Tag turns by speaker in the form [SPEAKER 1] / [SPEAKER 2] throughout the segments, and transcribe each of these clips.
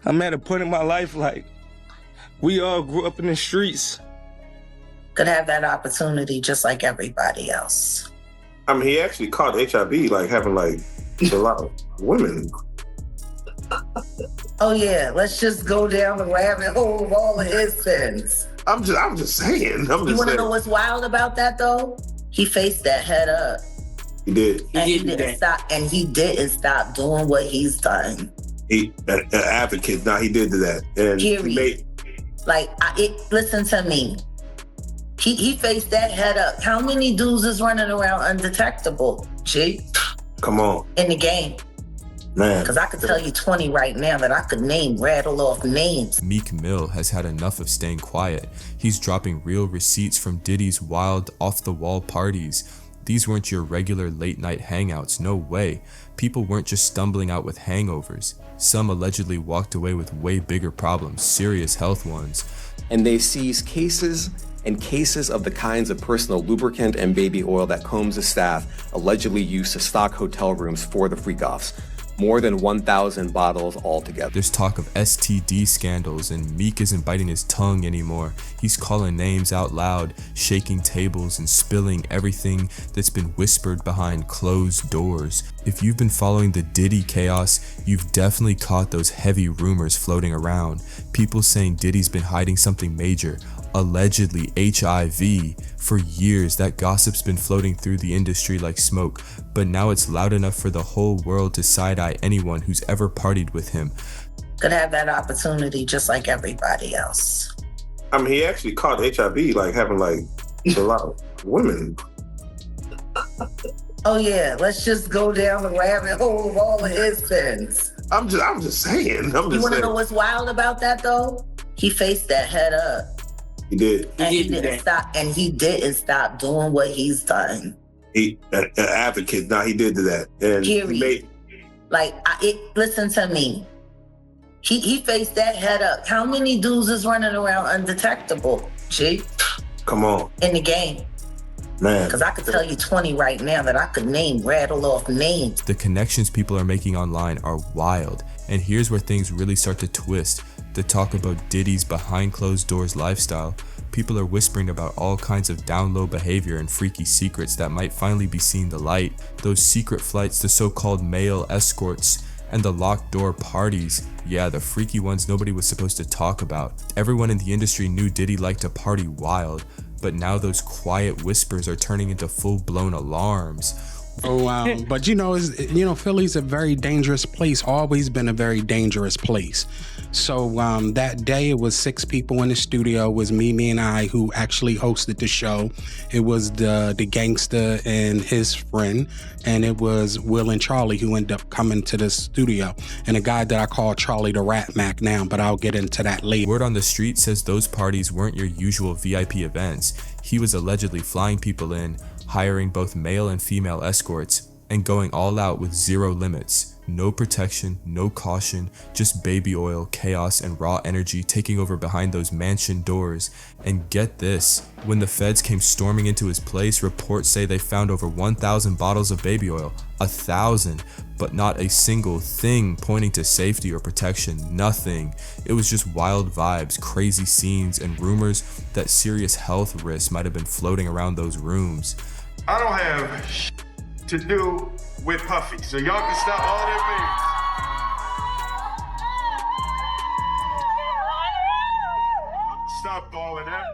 [SPEAKER 1] I'm at a point in my life, like, we all grew up in the streets.
[SPEAKER 2] Could have that opportunity just like everybody else.
[SPEAKER 3] I mean, he actually caught HIV, like, having, like, a lot of women.
[SPEAKER 2] Oh, yeah, let's just go down the rabbit hole of all of his sins.
[SPEAKER 3] I'm just saying.
[SPEAKER 2] You want to know what's wild about that, though? He faced that head up.
[SPEAKER 3] He did.
[SPEAKER 2] And he didn't stop doing what he's done.
[SPEAKER 3] An advocate. Now he did that. And
[SPEAKER 2] period. Listen to me. He faced that head up. How many dudes is running around undetectable, G?
[SPEAKER 3] Come on.
[SPEAKER 2] In the game.
[SPEAKER 3] Man.
[SPEAKER 2] Because I could tell you 20 right now that I could rattle off names.
[SPEAKER 4] Meek Mill has had enough of staying quiet. He's dropping real receipts from Diddy's wild, off-the-wall parties. These weren't your regular late-night hangouts, no way. People weren't just stumbling out with hangovers. Some allegedly walked away with way bigger problems, serious health ones.
[SPEAKER 5] And they seized cases and cases of the kinds of personal lubricant and baby oil that Combs' staff allegedly used to stock hotel rooms for the freak-offs. More than 1,000 bottles altogether.
[SPEAKER 4] There's talk of STD scandals, and Meek isn't biting his tongue anymore. He's calling names out loud, shaking tables, and spilling everything that's been whispered behind closed doors. If you've been following the Diddy chaos, you've definitely caught those heavy rumors floating around. People saying Diddy's been hiding something major, allegedly HIV. For years, that gossip's been floating through the industry like smoke, but now it's loud enough for the whole world to side-eye anyone who's ever partied with him.
[SPEAKER 2] Could have that opportunity just like everybody else.
[SPEAKER 3] I mean, he actually caught HIV, like, having, like, a lot of women.
[SPEAKER 2] Oh, yeah, let's just go down the rabbit hole of all of his sins.
[SPEAKER 3] I'm just saying.
[SPEAKER 2] You want to know what's wild about that, though? He faced that head up.
[SPEAKER 3] He did.
[SPEAKER 2] And he didn't stop doing what he's done.
[SPEAKER 3] An advocate. Now he did that. And
[SPEAKER 2] period. Listen to me. He faced that head up. How many dudes is running around undetectable, G?
[SPEAKER 3] Come on.
[SPEAKER 2] In the game.
[SPEAKER 3] Man.
[SPEAKER 2] Because I could tell you 20 right now that I could rattle off names.
[SPEAKER 4] The connections people are making online are wild. And here's where things really start to twist. The talk about Diddy's behind closed doors lifestyle. People are whispering about all kinds of down low behavior and freaky secrets that might finally be seen the light. Those secret flights to so-called male escorts and the locked door parties. Yeah, the freaky ones nobody was supposed to talk about. Everyone in the industry knew Diddy liked to party wild, but now those quiet whispers are turning into full-blown alarms.
[SPEAKER 6] Oh, wow. But Philly's a very dangerous place, always been a very dangerous place. So that day it was 6 people in the studio. It was me and I who actually hosted the show. It was the gangster and his friend, and it was Will and Charlie who ended up coming to the studio, and a guy that I call Charlie the Rat Mack now, but I'll get into that later.
[SPEAKER 4] Word on the street says those parties weren't your usual VIP events. He was allegedly flying people in, hiring both male and female escorts, and going all out with zero limits. No protection, no caution, just baby oil, chaos, and raw energy taking over behind those mansion doors. And get this, when the feds came storming into his place, reports say they found over 1,000 bottles of baby oil. 1,000, but not a single thing pointing to safety or protection, nothing. It was just wild vibes, crazy scenes, and rumors that serious health risks might have been floating around those rooms.
[SPEAKER 7] I don't have to do with Puffy, so y'all can stop all that means. Stop all of that.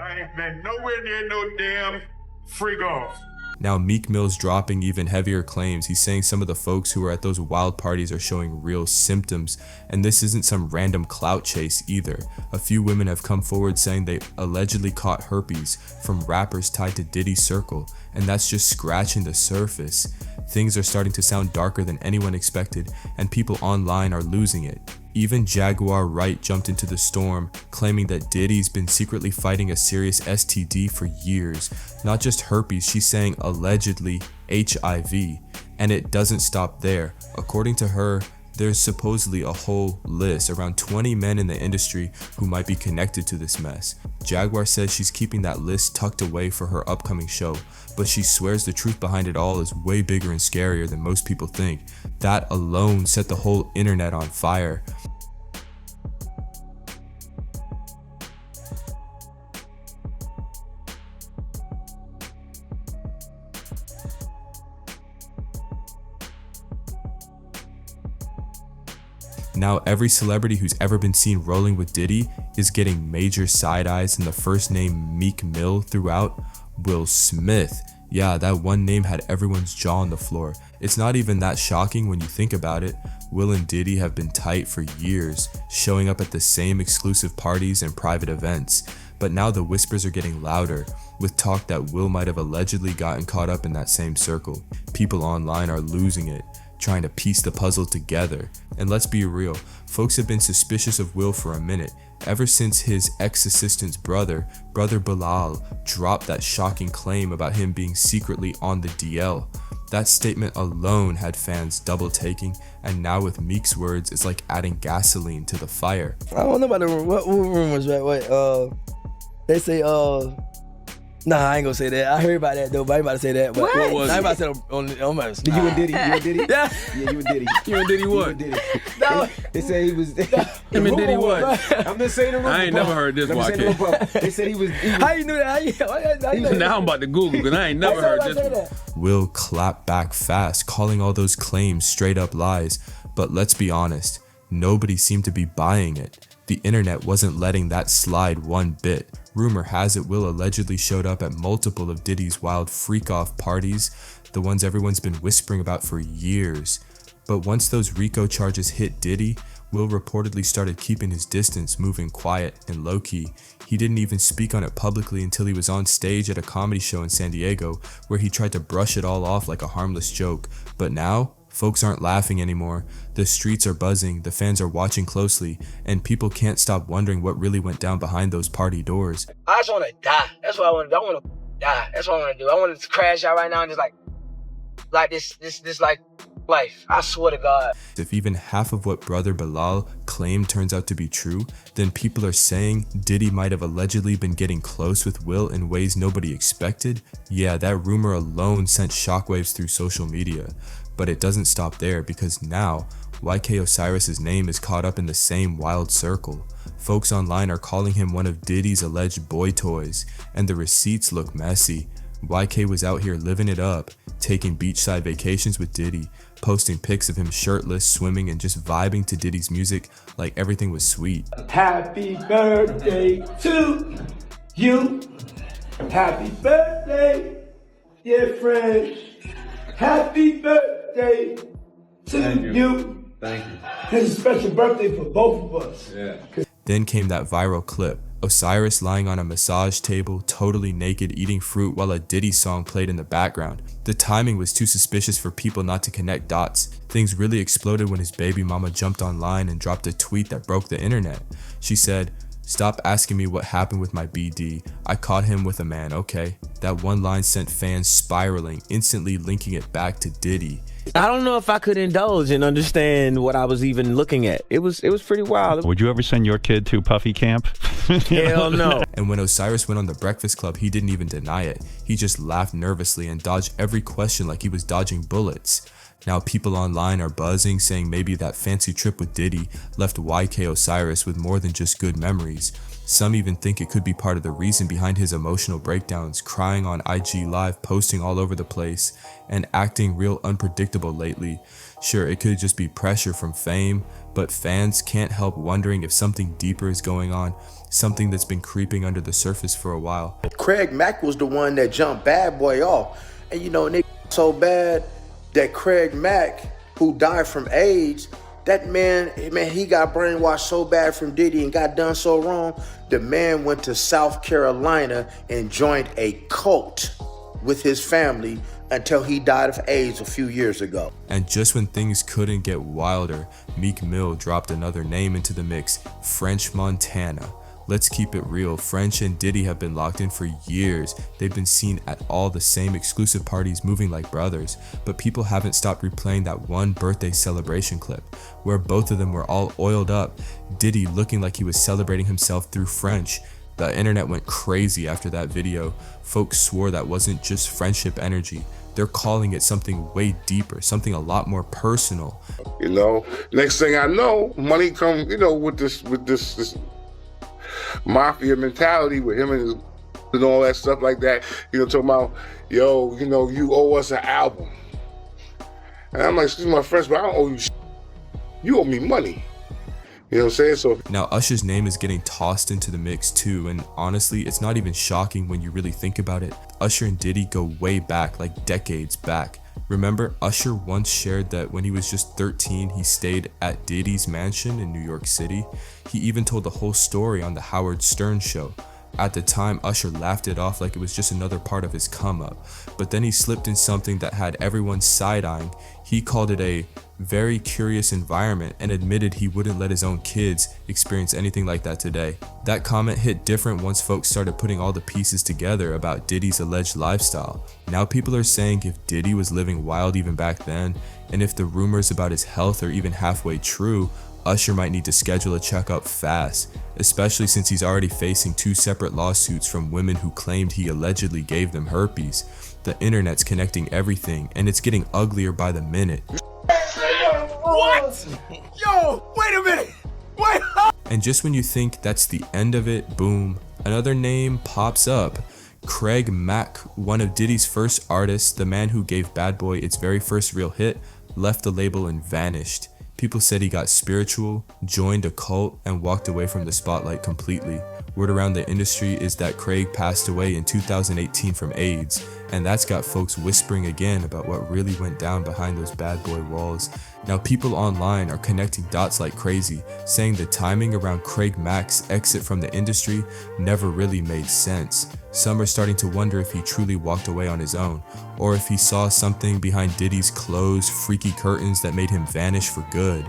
[SPEAKER 7] I ain't been nowhere near no damn freak off.
[SPEAKER 4] Now Meek Mill's dropping even heavier claims. He's saying some of the folks who are at those wild parties are showing real symptoms, and this isn't some random clout chase either. A few women have come forward saying they allegedly caught herpes from rappers tied to Diddy's circle, and that's just scratching the surface. Things are starting to sound darker than anyone expected, and people online are losing it. Even Jaguar Wright jumped into the storm, claiming that Diddy's been secretly fighting a serious STD for years. Not just herpes, she's saying allegedly HIV. And it doesn't stop there. According to her, there's supposedly a whole list, around 20 men in the industry who might be connected to this mess. Jaguar says she's keeping that list tucked away for her upcoming show, but she swears the truth behind it all is way bigger and scarier than most people think. That alone set the whole internet on fire. Now every celebrity who's ever been seen rolling with Diddy is getting major side eyes, and the first name Meek Mill throughout, Will Smith. Yeah, that one name had everyone's jaw on the floor. It's not even that shocking when you think about it. Will and Diddy have been tight for years, showing up at the same exclusive parties and private events. But now the whispers are getting louder, with talk that Will might have allegedly gotten caught up in that same circle. People online are losing it, trying to piece the puzzle together. And let's be real, folks have been suspicious of Will for a minute, ever since his ex-assistant's brother Bilal, dropped that shocking claim about him being secretly on the DL. That statement alone had fans double taking, and now with Meek's words, it's like adding gasoline to the fire.
[SPEAKER 8] I don't know about the what rumors, right? Wait, they say, nah, I ain't gonna say that. I heard about that though, but I ain't about to say that. But
[SPEAKER 9] What was
[SPEAKER 8] I ain't
[SPEAKER 9] it?
[SPEAKER 8] about to say on my.
[SPEAKER 9] Did you and Diddy? You and Diddy?
[SPEAKER 8] Yeah.
[SPEAKER 9] Yeah, you and Diddy. You and Diddy what?
[SPEAKER 8] No.
[SPEAKER 9] They said he was.
[SPEAKER 8] Him and Diddy what?
[SPEAKER 9] I'm just saying the rumor.
[SPEAKER 10] I ain't never heard this, YK.
[SPEAKER 9] They said he was.
[SPEAKER 8] How you knew that? How you
[SPEAKER 10] Now I'm about to Google because I ain't never heard this.
[SPEAKER 4] Will clapped back fast, calling all those claims straight up lies. But let's be honest, nobody seemed to be buying it. The internet wasn't letting that slide one bit. Rumor has it Will allegedly showed up at multiple of Diddy's wild freak-off parties, the ones everyone's been whispering about for years. But once those RICO charges hit Diddy, Will reportedly started keeping his distance, moving quiet and low-key. He didn't even speak on it publicly until he was on stage at a comedy show in San Diego, where he tried to brush it all off like a harmless joke. But now, folks aren't laughing anymore. The streets are buzzing, the fans are watching closely, and people can't stop wondering what really went down behind those party doors.
[SPEAKER 8] I just want to die. That's what I want to do. I want to die. That's what I want to do. I want to crash out right now and just like this like life. I swear to God.
[SPEAKER 4] If even half of what brother Bilal claimed turns out to be true, then people are saying Diddy might have allegedly been getting close with Will in ways nobody expected. Yeah, that rumor alone sent shockwaves through social media. But it doesn't stop there, because now YK Osiris' name is caught up in the same wild circle. Folks online are calling him one of Diddy's alleged boy toys, and the receipts look messy. YK was out here living it up, taking beachside vacations with Diddy, posting pics of him shirtless, swimming, and just vibing to Diddy's music like everything was sweet.
[SPEAKER 11] Happy birthday to you. Happy birthday, dear friend. Happy birthday to you.
[SPEAKER 9] Thank you.
[SPEAKER 11] It's a special birthday for both of us.
[SPEAKER 9] Yeah.
[SPEAKER 4] Then came that viral clip. Osiris lying on a massage table, totally naked, eating fruit while a Diddy song played in the background. The timing was too suspicious for people not to connect dots. Things really exploded when his baby mama jumped online and dropped a tweet that broke the internet. She said, "Stop asking me what happened with my BD. I caught him with a man, okay?" That one line sent fans spiraling, instantly linking it back to Diddy.
[SPEAKER 12] I don't know if I could indulge and understand what I was even looking at. It was pretty wild.
[SPEAKER 13] Would you ever send your kid to Puffy camp?
[SPEAKER 12] Hell no.
[SPEAKER 4] And when Osiris went on the Breakfast Club, he didn't even deny it. He just laughed nervously and dodged every question like he was dodging bullets. Now people online are buzzing, saying maybe that fancy trip with Diddy left YK Osiris with more than just good memories. Some even think it could be part of the reason behind his emotional breakdowns, crying on IG Live, posting all over the place, and acting real unpredictable lately. Sure, it could just be pressure from fame, but fans can't help wondering if something deeper is going on, something that's been creeping under the surface for a while.
[SPEAKER 14] Craig Mack was the one that jumped Bad Boy off. And you know, they so bad that Craig Mack, who died from AIDS, that man, he got brainwashed so bad from Diddy and got done so wrong. The man went to South Carolina and joined a cult with his family until he died of AIDS a few years ago.
[SPEAKER 4] And just when things couldn't get wilder, Meek Mill dropped another name into the mix, French Montana. Let's keep it real, French and Diddy have been locked in for years. They've been seen at all the same exclusive parties moving like brothers, but people haven't stopped replaying that one birthday celebration clip, where both of them were all oiled up, Diddy looking like he was celebrating himself through French. The internet went crazy after that video. Folks swore that wasn't just friendship energy. They're calling it something way deeper, something a lot more personal.
[SPEAKER 7] You know, next thing I know, money come, you know, with this mafia mentality with him and his, and all that stuff like that. You know, talking about, yo, you know, you owe us an album. And I'm like, excuse my friends, but I don't owe you shit. You owe me money.
[SPEAKER 15] You know what I'm saying? So
[SPEAKER 4] now Usher's name is getting tossed into the mix too, and honestly, it's not even shocking when you really think about it. Usher and Diddy go way back, like decades back. Remember, Usher once shared that when he was just 13, he stayed at Diddy's mansion in New York City. He even told the whole story on the Howard Stern show. At the time, Usher laughed it off like it was just another part of his come up, but then he slipped in something that had everyone side-eyeing. He called it a very curious environment and admitted he wouldn't let his own kids experience anything like that today. That comment hit different once folks started putting all the pieces together about Diddy's alleged lifestyle. Now people are saying if Diddy was living wild even back then, and if the rumors about his health are even halfway true, Usher might need to schedule a checkup fast, especially since he's already facing 2 separate lawsuits from women who claimed he allegedly gave them herpes. The internet's connecting everything, and it's getting uglier by the minute.
[SPEAKER 16] What? Yo, wait a minute. Wait.
[SPEAKER 4] And just when you think that's the end of it, boom, another name pops up. Craig Mack, one of Diddy's first artists, the man who gave Bad Boy its very first real hit, left the label and vanished. People said he got spiritual, joined a cult, and walked away from the spotlight completely. Word around the industry is that Craig passed away in 2018 from AIDS, and that's got folks whispering again about what really went down behind those Bad Boy walls. Now people online are connecting dots like crazy, saying the timing around Craig Mack's exit from the industry never really made sense. Some are starting to wonder if he truly walked away on his own, or if he saw something behind Diddy's closed, freaky curtains that made him vanish for good.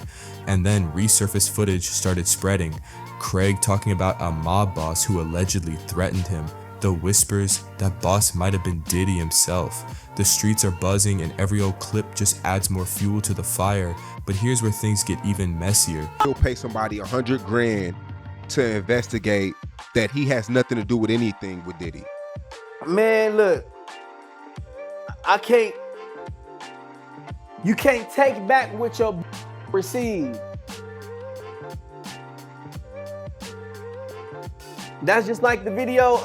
[SPEAKER 4] And then resurfaced footage started spreading, Craig talking about a mob boss who allegedly threatened him. The whispers that boss might have been Diddy himself. The streets are buzzing and every old clip just adds more fuel to the fire. But here's where things get even messier.
[SPEAKER 15] You'll pay somebody $100 grand to investigate that he has nothing to do with anything with Diddy.
[SPEAKER 16] Man, look, you can't take back what your received. That's just like the video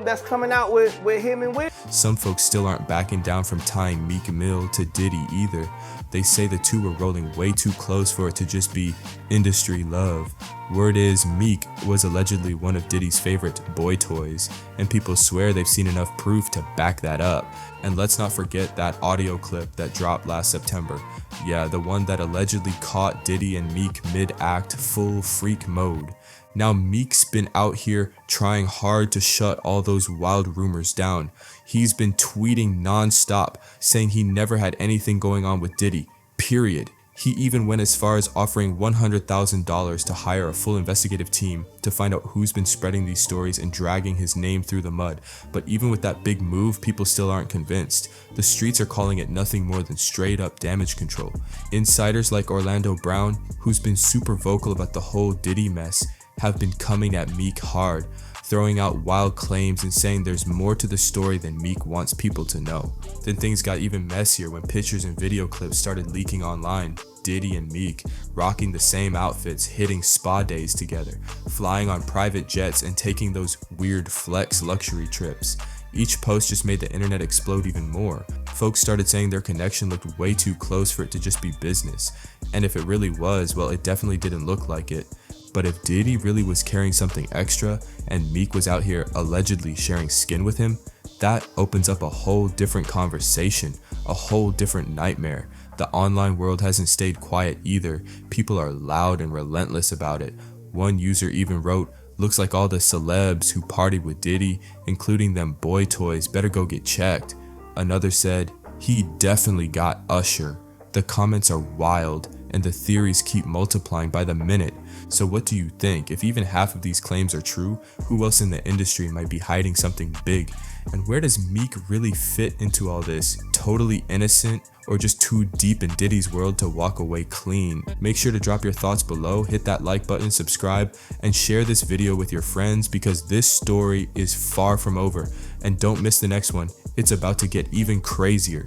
[SPEAKER 16] that's coming out with him and Will.
[SPEAKER 4] Some folks still aren't backing down from tying Meek Mill to Diddy either. They say the two were rolling way too close for it to just be industry love. Word is Meek was allegedly one of Diddy's favorite boy toys, and people swear they've seen enough proof to back that up. And let's not forget that audio clip that dropped last September. Yeah, the one that allegedly caught Diddy and Meek mid-act full freak mode. Now Meek's been out here trying hard to shut all those wild rumors down. He's been tweeting non-stop, saying he never had anything going on with Diddy, period. He even went as far as offering $100,000 to hire a full investigative team to find out who's been spreading these stories and dragging his name through the mud. But even with that big move, people still aren't convinced. The streets are calling it nothing more than straight up damage control. Insiders like Orlando Brown, who's been super vocal about the whole Diddy mess, have been coming at Meek hard, throwing out wild claims and saying there's more to the story than Meek wants people to know. Then things got even messier when pictures and video clips started leaking online. Diddy and Meek rocking the same outfits, hitting spa days together, flying on private jets and taking those weird flex luxury trips. Each post just made the internet explode even more. Folks started saying their connection looked way too close for it to just be business. And if it really was, well, it definitely didn't look like it. But if Diddy really was carrying something extra and Meek was out here allegedly sharing skin with him, that opens up a whole different conversation, a whole different nightmare. The online world hasn't stayed quiet either. People are loud and relentless about it. One user even wrote, "Looks like all the celebs who partied with Diddy, including them boy toys, better go get checked." Another said, "He definitely got Usher." The comments are wild and the theories keep multiplying by the minute. So what do you think? If even half of these claims are true, who else in the industry might be hiding something big? And where does Meek really fit into all this? Totally innocent or just too deep in Diddy's world to walk away clean? Make sure to drop your thoughts below, hit that like button, subscribe, and share this video with your friends because this story is far from over. And don't miss the next one. It's about to get even crazier.